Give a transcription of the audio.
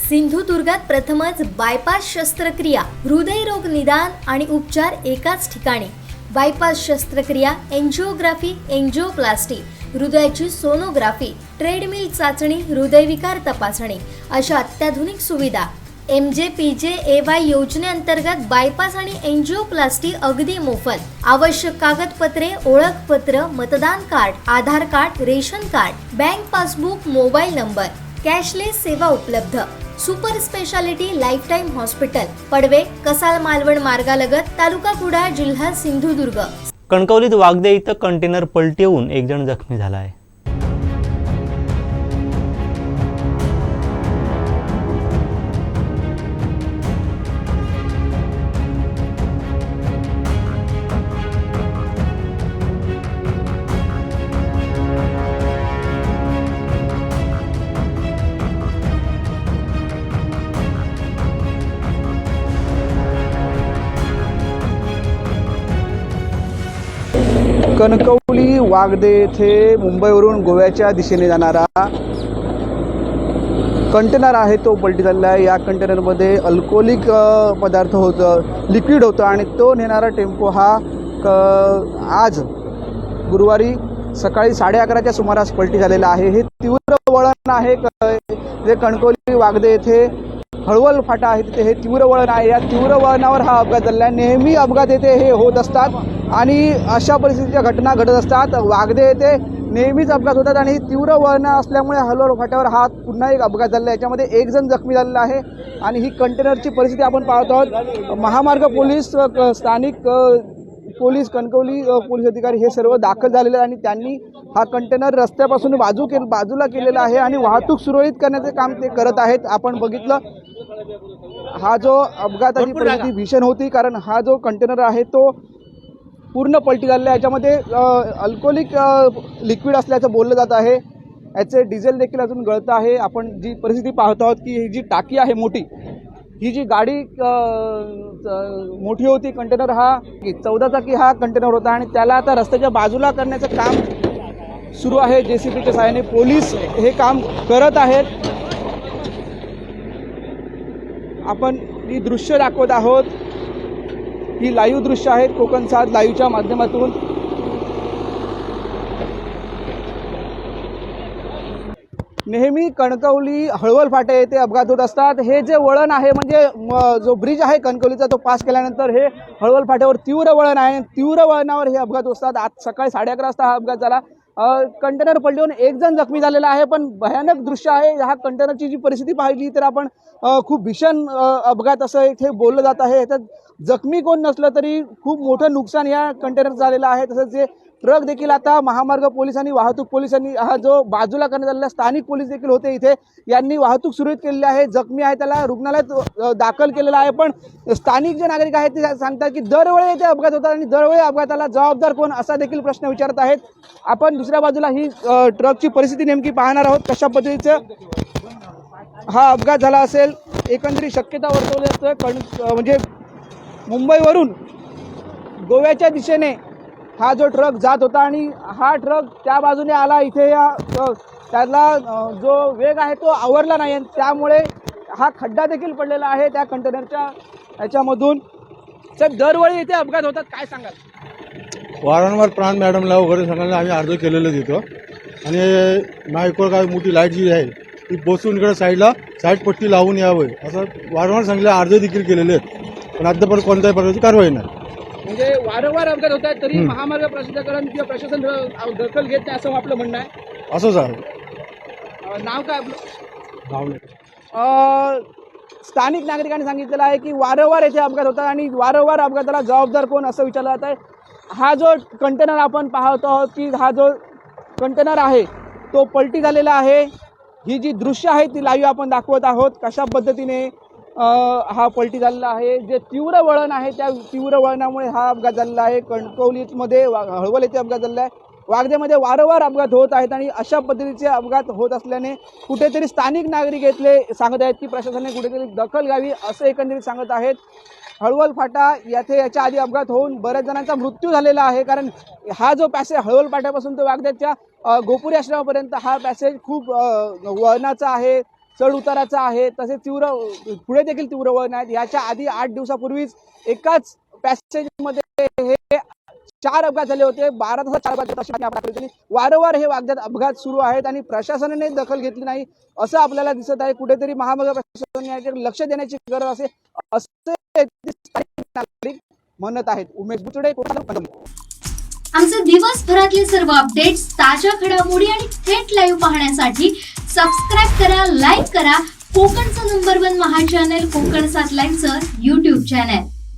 सिंधुदुर्गात प्रथमच बायपास शस्त्रक्रिया, हृदयरोग निदान आणि उपचार एकाच ठिकाणी। बायपास शस्त्रक्रिया, एंजिओग्राफी, एंजिओप्लास्टी, हृदयाची सोनोग्राफी, ट्रेडमिल चाचणी, हृदयविकार तपासणी अशा अत्याधुनिक सुविधा। MJPJAY योजनेअंतर्गत बायपास आणि एंजिओप्लास्टी अगदी मोफत। आवश्यक कागदपत्रे, ओळखपत्र, मतदान card, Aadhaar card, ration card, bank passbook, mobile number, cashless सेवा उपलब्ध। Super speciality lifetime hospital, Padwe, Kasal Malvan मार्गालगत, तालुका कुडाळ, जिल्हा सिंधुदुर्ग। कणकवलीत वागदे इथं कंटेनर पलटी होऊन एक जण जखमी झाला आहे। कणकवली वागदे येथे मुंबईवरून गोव्याच्या दिशेने जाणारा कंटेनर आहे तो पलटी झालेला आहे। या कंटेनरमध्ये अल्कोहोलिक पदार्थ होतं, लिक्विड होतं आणि तो नेणारा टेम्पो हा आज गुरुवारी सकाळी 11:30च्या सुमारास पलटी झालेला आहे। हे तीव्र वळण आहे जे कणकवली वागदे येथे हळवल फाटा आहे तिथे हे तीव्र वळण आहे। या तीव्र वळणावर हा अपघात झालेला आहे। नेहमी अपघात येथे हे होत असतात आणि अशा परिस्थितीच्या घटना घडत असतात। वागदे येथे नेहमीच अपघात होतात आणि तीव्र वळण असल्यामुळे हळवल फाट्यावर हा पुन्हा एक अपघात झालेला आहे। याच्यामध्ये एक जण जखमी झालेला आहे आणि ही कंटेनरची परिस्थिती आपण पाहत आहोत। महामार्ग पोलीस, स्थानिक पोलीस, कणकवली पोलीस अधिकारी हे सर्व दाखल झालेले आणि त्यांनी हा कंटेनर रस्त्यापासून बाजूला केलेला आहे आणि वाहतूक सुरळीत करण्याचे काम ते करत आहेत। आपण बघितलं हा जो अपघाताची परिस्थिती भीषण होती, कारण हा जो कंटेनर आहे तो पूर्ण पलटी झालेला आहे। याच्यामध्ये अल्कोहोलिक लिक्विड असल्याचं बोललं जात आहे। याचे डिझेल देखील अजून गळतं आहे। आपण जी परिस्थिती पाहत आहोत की ही जी टाकी आहे मोठी, ही जी गाडी मोठी होती, कंटेनर हा 14 चाकी हा कंटेनर होता आणि त्याला आता रस्त्याच्या बाजूला करण्याचं काम सुरू आहे। JCBच्या सहाय्याने पोलीस हे काम करत आहेत। आपण ही दृश्य दाखवत आहोत, ही लाईव्ह दृश्य आहेत कोकण 7 लाईव्हच्या माध्यमातून। नेहमी कणकवली हळवल फाटे येथे अपघात होत असतात। हे जे वळण आहे म्हणजे जो ब्रिज आहे कणकवलीचा तो पास केल्यानंतर हे हळवल फाट्यावर तीव्र वळण आहे। तीव्र वळणावर हे अपघात होतात। आज सकाळी 11:30 वाजता हा अपघात झाला। कंटेनर पलटून एक जण जखमी झालेला आहे, पण भयानक दृश्य आहे। ह्या कंटेनरची जी परिस्थिती पाहिली तर आपण खूप भीषण अपघात असं इथे बोललं जात आहे। याच्यात जखमी कोण नसलं तरी खूप मोठं नुकसान या कंटेनर झालेलं आहे। तसंच जे ट्रक देखील आता महामार्ग पोलिसांनी, वाहतूक पोलिसांनी हा जो बाजूला करण्यात आलेला, स्थानिक पोलीस देखील होते इथे, यांनी वाहतूक सुरळीत केलेली आहे। जखमी आहे त्याला रुग्णालयात दाखल केलेला आहे। पण स्थानिक जे नागरिक आहेत ते सांगतात की दरवेळी इथे अपघात होतात आणि दरवेळी अपघाताला जबाबदार कोण असा देखील प्रश्न विचारत आहेत। आपण दुसऱ्या बाजूला ही ट्रकची परिस्थिती नेमकी पाहणार आहोत, कशा पद्धतीचं हा अपघात झाला असेल। एकंदरीत शक्यता वर्तवली जाते म्हणजे मुंबईवरून गोव्याच्या दिशेने हा जो ट्रक जात होता आणि हा ट्रक त्या बाजूने आला इथे, त्याला जो वेग आहे तो आवरला नाही आणि त्यामुळे हा खड्डा देखील पडलेला आहे त्या कंटेनरच्या ह्याच्यामधून। तर दरवेळी इथे अपघात होतात, काय सांगाल? वारंवार प्राण मॅडमला वगैरे सांगायला आम्ही अर्ज केलेलं तिथं आणि नायकोर काय मोठी लाईट जी आहे ती बसून इकडे साईड पट्टी लावून यावं असं वारंवार सांगले, अर्ज देखील केलेले आहेत, पण अद्याप कोणत्याही प्रकारची कारवाई नाही। म्हणजे वारंवार अपघात होत आहेत तरी महामार्ग प्राधिकरण किंवा प्रशासन दखल घेत नाही असं आपलं म्हणणं आहे। असंच आहे। नाव काय आपलं? स्थानिक नागरिकांनी सांगितलेलं आहे की वारंवार येथे अपघात होतात आणि वारंवार अपघाताला जबाबदार कोण असं विचारलं जात आहे। हा जो कंटेनर आपण पाहत आहोत की हा जो कंटेनर आहे तो पलटी झालेला आहे। ही जी दृश्य आहे ती लाईव्ह आपण दाखवत आहोत, कशा पद्धतीने हा पलटी झालेला आहे। जे तीव्र वळण आहे त्या तीव्र वळणामुळे हा अपघात झालेला आहे। कणकवलीमध्ये हळवल येथे अपघात झालेला आहे। वागदेमध्ये वारंवार अपघात होत आहेत आणि अशा पद्धतीचे अपघात होत असल्याने कुठेतरी स्थानिक नागरिक इथले सांगत आहेत की प्रशासनाने कुठेतरी दखल घ्यावी असं एकंदरीत सांगत आहेत। हळवल फाटा येथे याच्या आधी अपघात होऊन बऱ्याच जणांचा मृत्यू झालेला आहे, कारण हा जो पॅसेज हळवल फाट्यापासून तो वागद्याच्या गोपुरी आश्रमापर्यंत हा पॅसेज खूप वळणाचा आहे, चढ उताराचा आहे, तसेच पुढे देखील तीव्र वळण आहेत. याच्या आधी 8 दिवसापूर्वीच एकाच पॅसेजमध्ये हे 4 अपघात झाले होते. 12 तासात 4 अपघात अशी बातमी आपल्याला दिली. वारंवार हे अपघात सुरू आहेत आणि प्रशासनाने दखल घेतली नाही असं आपल्याला दिसत आहे. कुठेतरी महामार्ग प्रशासनाने याकडे लक्ष देण्याची गरज असे स्थानिक नागरिक म्हणत आहेत. उमेश बुचडे, कोकण. आमचे दिवसभरातले सर्व अपडेट्स, ताज्या घडामोडी आणि थेट लाईव्ह पाहण्यासाठी सबस्क्राईब करा, लाईक करा कोकणचं नंबर 1 महा चॅनल कोकण 7 लाईव्हचं YouTube चॅनल.